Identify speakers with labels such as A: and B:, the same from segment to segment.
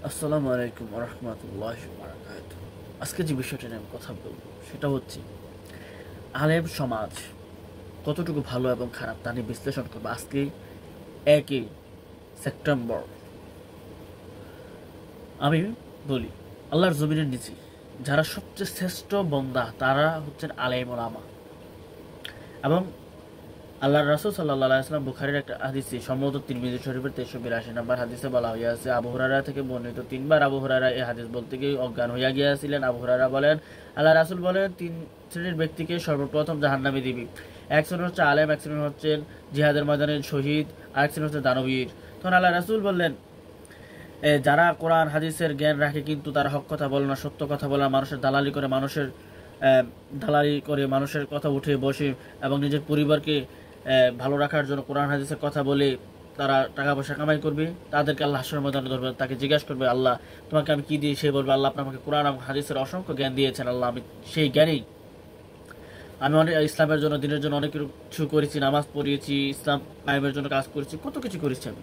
A: আসসালামু আলাইকুম ওয়া রাহমাতুল্লাহি ওয়া বারাকাতুহু। আজকে যে বিষয়টা নিয়ে আমি কথা বলবো সেটা হচ্ছে আলেম সমাজ কতটুকু ভালো এবং খারাপ তা নিয়ে বিশ্লেষণ করবো। আজকে 1 সেপ্টেম্বর আমি বলি, আল্লাহর জমিনের নিচে যারা সবচেয়ে শ্রেষ্ঠ বন্দা তারা হচ্ছেন আলেম ওলামা। এবং আল্লাহর রাসূল সাল্লাল্লাহু আলাইহি ওয়াসাল্লাম বুখারীর একটা হাদিসে সম্ভবত তিরমিজি শরীফের 382 নম্বর হাদিসে বলা হইয়াছে, আবু হুরায়রা থেকে বর্ণিত। তিনবার আবু হুরায়রা এই হাদিস বলতে গিয়ে অজ্ঞান হইয়া গিয়েছিলেন। আবু হুরায়রা বলেন, আল্লাহ রাসূল বলেন, 3 শ্রেণীর ব্যক্তিকে সর্বপ্রথম জাহান্নামে দিবি। এক শ্রেণী হচ্ছে আলেম, এক শ্রেণী হচ্ছেন জিহাদের ময়দানের শহীদ, আর এক শ্রেণী হচ্ছে দানবীর। তখন আল্লাহ রাসূল বললেন, যারা কোরআন হাদিসের জ্ঞান রাখে কিন্তু তারা হক কথা বলে না, সত্য কথা বলে না, মানুষের দালালি করে মানুষের কথা উঠে বসে এবং নিজের পরিবারকে ভালো রাখার জন্য কোরআন হাদিসের কথা বলে তারা টাকা পয়সা কামাই করবে, তাদেরকে আল্লাহ হাশরের ময়দানে ধরবে। তাকে জিজ্ঞাসা করবে, আল্লাহ তোমাকে আমি কি দিই? সে বলবে, আল্লাহ আপনি আমাকে কোরআন এবং হাদিসের অসংখ্য জ্ঞান দিয়েছেন, আল্লাহ আমি সেই জ্ঞানেই আমি অনেক ইসলামের জন্য, দিনের জন্য অনেক কিছু করেছি, নামাজ পড়িয়েছি, ইসলাম কায়েমের জন্য কাজ করেছি, কত কিছু করেছি আমি।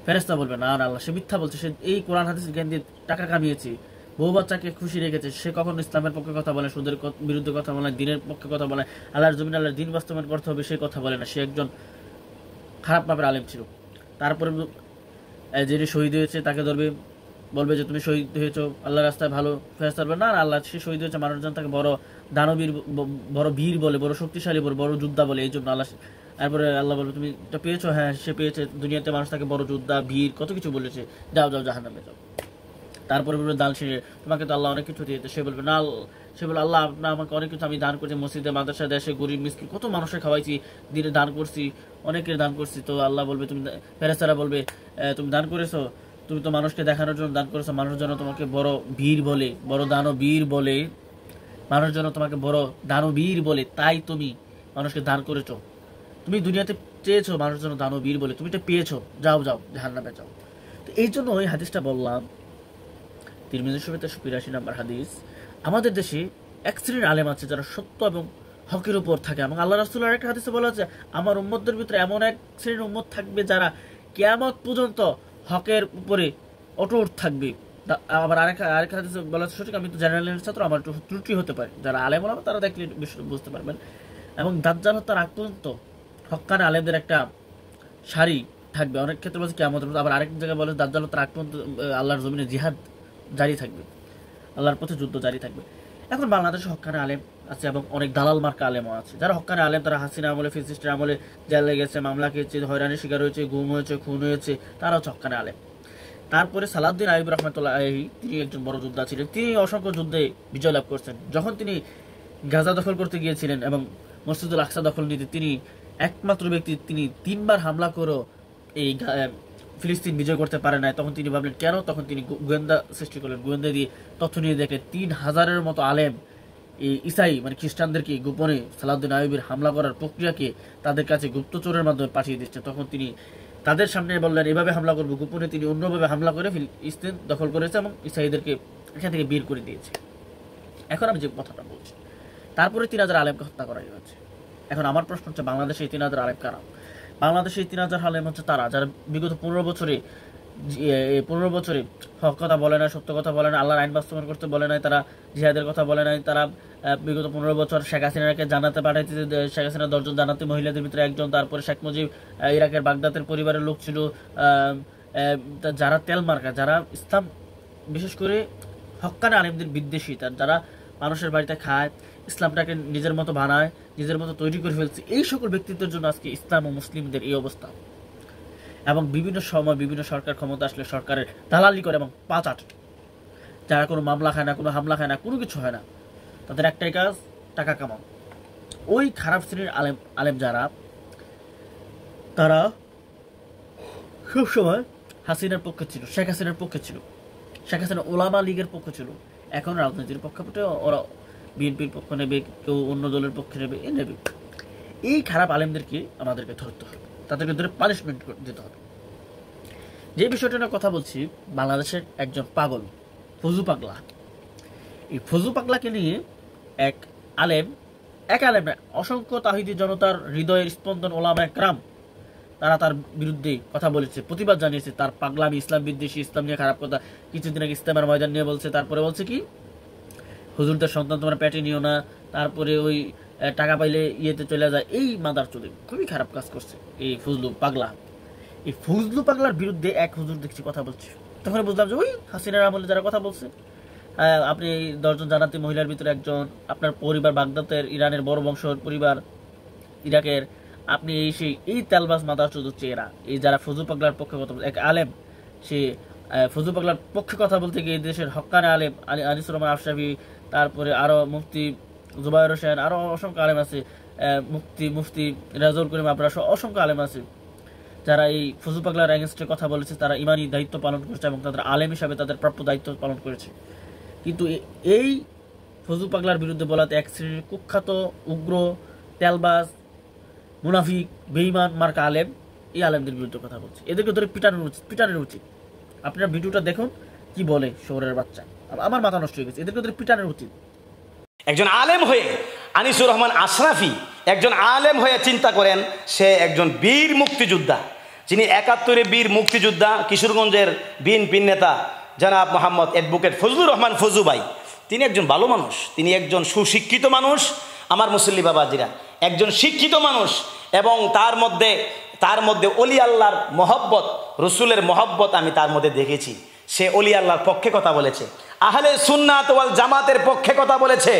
A: ফেরেশতা বলবে, না না আল্লাহ, সে মিথ্যা বলছে, সে এই কোরআন হাদিসের জ্ঞান দিয়ে টাকা কামিয়েছে, বউ বাচ্চাকে খুশি রেখেছে, সে কখনো ইসলামের পক্ষে কথা বলে, সুদের বিরুদ্ধে কথা বলে, দিনের পক্ষে কথা বলে, আল্লাহর জমিন আল্লাহর দিন বাস্তবায়ন করতে হবে সেই কথা বলে না, সে একজন খারাপ মাপের আলেম ছিল। তারপরে যিনি শহীদ হয়েছে তাকে ধরবে, বলবে যে তুমি শহীদ হয়েছো আল্লাহর রাস্তায়, ভালো। ফেরেশতা বলবে, না না আল্লাহ, সে শহীদ হয়েছে, মানুষজন তাকে বড় দানবীর, বড় বীর বলে, বড় শক্তিশালী বলে, বড় যোদ্ধা বলে, এই জন্য আল্লাহ। তারপরে আল্লাহ বলবে, তুমি এটা পেয়েছো? হ্যাঁ সে পেয়েছে, দুনিয়াতে মানুষ তাকে বড় যোদ্ধা, বীর, কত কিছু বলেছে, যাও যাও জাহান্নামে যাও। তারপরে বলবে দান শেষে, তোমাকে তো আল্লাহ অনেক কিছু দিয়েছে। সে বলবে, না, সে বলে, আল্লাহ আপনি আমাকে অনেক কিছু, আমি দান করছি, মসজিদে মাদ্রাসা দেশে গরিব মিসকিন কত মানুষের খাওয়াইছি, দিনে দান করছি, অনেকের দান করছি। তো আল্লাহ বলবে, তুমি, ফেরেশতারা বলবে, তুমি দান করেছো, তুমি তো মানুষকে দেখানোর জন্য দান করেছো, মানুষ যেন তোমাকে বড় বীর বলে, বড় দানবীর বলে, মানুষ যেন তোমাকে বড় দানবীর বলে, তাই তুমি মানুষকে দান করেছো। তুমি দুনিয়াতে চেয়েছো মানুষ যেন দানবীর বলে, তুমি এটা পেয়েছো, যাও যাও জাহান্নামে যাও। তো এই জন্য ওই হাদিসটা বললাম, তিরমিজি শরীফে 83 নম্বর হাদিস। আমাদের দেশে এক শ্রেণীর আলেম আছে যারা সত্য এবং হকের উপর থাকে, এবং আল্লাহ রাসূলের আরেকটা হাদিসে বলা আছে, আমার উম্মতদের ভিতরে এমন এক শ্রেণীর উম্মত থাকবে যারা কিয়ামত পর্যন্ত হকের উপরে অটুট থাকবে। আবার আরেকটা হাদিসে বলা আছে, সঠিক আমি তো জেনারেলের ছাত্র, আমার একটু ত্রুটি হতে পারে, যারা আলেম ওলামা তারা দেখলে বিষয়টা বুঝতে পারবেন। এবং দাজ্জাল হত্যার আগ পর্যন্ত হক্কানে আলেমদের একটা সারি থাকবে। অনেক ক্ষেত্রে বলছে কিয়ামতের মধ্যে, আবার আরেক জায়গায় বলে দাজ্জাল হত্যার আগ পর্যন্ত আল্লাহর জমিনে জিহাদ জারি থাকবে, আল্লাহর পথে যুদ্ধ জারি থাকবে। এখন বাংলাদেশে হক্কানে আলেম আছে এবং অনেক দালাল মার্কা আলেমও আছে। যারা হক্কানে আলেম তারা হাসিনা আমলে, ফেসিস্টের আমলে জেলে গেছে, মামলা খেয়েছে, হয়রানির শিকার হয়েছে, গুম হয়েছে, খুন হয়েছে, তারা হচ্ছে হক্কানে আলেম। তারপরে সালাউদ্দিন আইয়ুব রহমতুল্লাহি, তিনি একজন বড় যোদ্ধা ছিলেন, তিনি অসংখ্য যুদ্ধে বিজয় লাভ করছেন। যখন তিনি গাজা দখল করতে গিয়েছিলেন এবং মসজিদুল আকসা দখল নিতে, তিনি একমাত্র ব্যক্তি, তিনি 3বার হামলা করেও এই ফিলিস্তিন বিজয় করতে পারে নাই। তখন তিনি ভাবলেন কেন, তখন তিনি গোয়েন্দা সৃষ্টি করলেন, গোয়েন্দা দিয়ে তথ্য নিয়ে দেখলেন 3000-এর মতো আলেম এই ইসাই মানে খ্রিস্টানদেরকে গোপনে সালাউদ্দিন আইয়ুবের হামলা করার প্রক্রিয়াকে তাদের কাছে গুপ্তচরের মাধ্যমে পাঠিয়ে দিচ্ছে। তখন তিনি তাদের সামনে বললেন, এভাবে হামলা করবো, গোপনে তিনি অন্যভাবে হামলা করে ফিলিস্তিন দখল করেছে এবং ইসাইদেরকে এখান থেকে বের করে দিয়েছে। এখন আমি যে কথাটা বলছি, তারপরে 3000 আলেমকে হত্যা করা হয়েছে। এখন আমার প্রশ্ন হচ্ছে, বাংলাদেশে এই 3000 আলেম কারা? বাংলাদেশে এই 3000 আলেম হচ্ছে তারা যারা বিগত 15 বছরে হক কথা বলে না, সত্য কথা বলে না, আল্লাহর আইন বাস্তবায়ন করতে বলে নাই, তারা জিহাদের কথা বলে নাই। তারা বিগত 15 বছর শেখ হাসিনাকে জানাতে পাঠাইছে, শেখ হাসিনা 10 জন জানাতে মহিলাদের ভিতরে একজন। তারপরে শেখ মুজিব ইরাকের বাগদাদের পরিবারের লোক ছিল। যারা তেল মার্কা, যারা ইসলাম বিশেষ করে হক্কানে আলেমদের বিদ্বেষী, যারা মানুষের বাড়িতে খায়, ইসলামটাকে নিজের মতো বানায়, নিজের মতো তৈরি করে ফেলছে, এই সকল ব্যক্তিত্বের জন্য আজকে ইসলাম ও মুসলিমদের এই অবস্থা। এবং বিভিন্ন সময় বিভিন্ন সরকার ক্ষমতা আসলে সরকারের দালালি করে এবং পাচাট, যারা কোনো মামলা খায় না, কোনো হামলা খায় না, কোনো কিছু হয় না, তাদের একটাই কাজ টাকা কামাও। ওই খারাপ শ্রেণীর আলেম যারা, তারা সবসময় হাসিনার পক্ষে ছিল, শেখ হাসিনার পক্ষে ছিল, শেখ হাসিনা ওলামা লীগের পক্ষে ছিল। এখন রাজনীতির পক্ষে ওরা বিএনপির পক্ষ নেবে, কেউ অন্য দলের পক্ষে নেবে, এ নেবে। এই খারাপ আলেমদেরকে আমাদেরকে ধরতে হবে, তাদেরকে ধরে পানিশমেন্ট দিতে হবে। যে বিষয়টা নিয়ে কথা বলছি, বাংলাদেশের একজন পাগল, ফজু পাগলা। এই ফজু পাগলাকে নিয়ে এক আলেম না, অসংখ্য তাহিদি জনতার হৃদয়ের স্পন্দন ওলামা একরাম, তারা তার বিরুদ্ধে কথা বলেছে, প্রতিবাদ জানিয়েছে, তার পাগলামি, ইসলাম বিদ্বেষী, ইসলাম নিয়ে খারাপ কথা, কিছুদিন আগে ইস্তেমার ময়দান নিয়ে বলছে। তারপরে বলছে কি, হুজুরদের সন্তান তোমরা পেটে নিও না, তারপরে ওই টাকা পাইলে ইয়েতে চলে যায়। এই মাদার চলে খুবই খারাপ কাজ করছে এই ফজলু পাগলা। এই ফজলু পাগলার বিরুদ্ধে এক হুজুর দেখছি কথা বলছে, তখন বুঝলাম যে ওই হাসিনার আমলে যারা কথা বলছে। আপনি এই 10 জন জান্নাতি মহিলার ভিতরে একজন, আপনার পরিবার বাগদাদের, ইরানের বড় বংশের পরিবার, ইরাকের, আপনি এই তেলবাজ মাদার চোদ হচ্ছে এরা, এই যারা ফজলু পাগলার পক্ষে কথা বলছে। এক আলেম, সে ফজলু পাগলার পক্ষে কথা বলতে গিয়ে দেশের হক্কানে আলেম আনিসুর রহমান আশরাফি, তারপরে আরো মুফতি জুবায়ের হোসেন, আরো অসংখ্য আলেম আছে, মুফতি রাজুল করিম আবরা, অসংখ্য আলেম আছে যারা এই ফজলু পাগলার এগেনস্টে কথা বলেছে। তারা ইমানি দায়িত্ব পালন করেছে এবং তাদের আলেম হিসাবে তাদের প্রাপ্য দায়িত্ব পালন করেছে। কিন্তু এই ফজলু পাগলার বিরুদ্ধে বলাতে এক শ্রেণীর কুখ্যাত, উগ্র, তেলবাজ, মুনাফিক, বেঈমান মার্কা আলেম এই আলেমদের বিরুদ্ধে কথা বলছে। এদেরকে ধরে পিটানোর উচিত। আপনারা ভিডিওটা দেখুন কি বলে শহরের বাচ্চা, আমার মাথা নষ্ট হয়ে গেছে। এদেরকে ধরে পিটানোর উচিত।
B: একজন আলেম হয়ে আনিসুর রহমান আশরাফি একজন আলেম হয়ে চিন্তা করেন, সে একজন বীর মুক্তিযোদ্ধা, যিনি 71-এ বীর মুক্তিযোদ্ধা, কিশোরগঞ্জের বিএনপির নেতা জনাব মোহাম্মদ অ্যাডভোকেট ফজলুর রহমান ফজু ভাই। তিনি একজন ভালো মানুষ, তিনি একজন সুশিক্ষিত মানুষ। আমার মুসল্লি বাবাজিরা, একজন শিক্ষিত মানুষ, এবং তার মধ্যে অলি আল্লাহর মহব্বত, রসুলের মহব্বত আমি তার মধ্যে দেখেছি। সে অলি আল্লাহর পক্ষে কথা বলেছে, আহলে সুন্নাত ওয়াল জামাতের পক্ষে কথা বলেছে।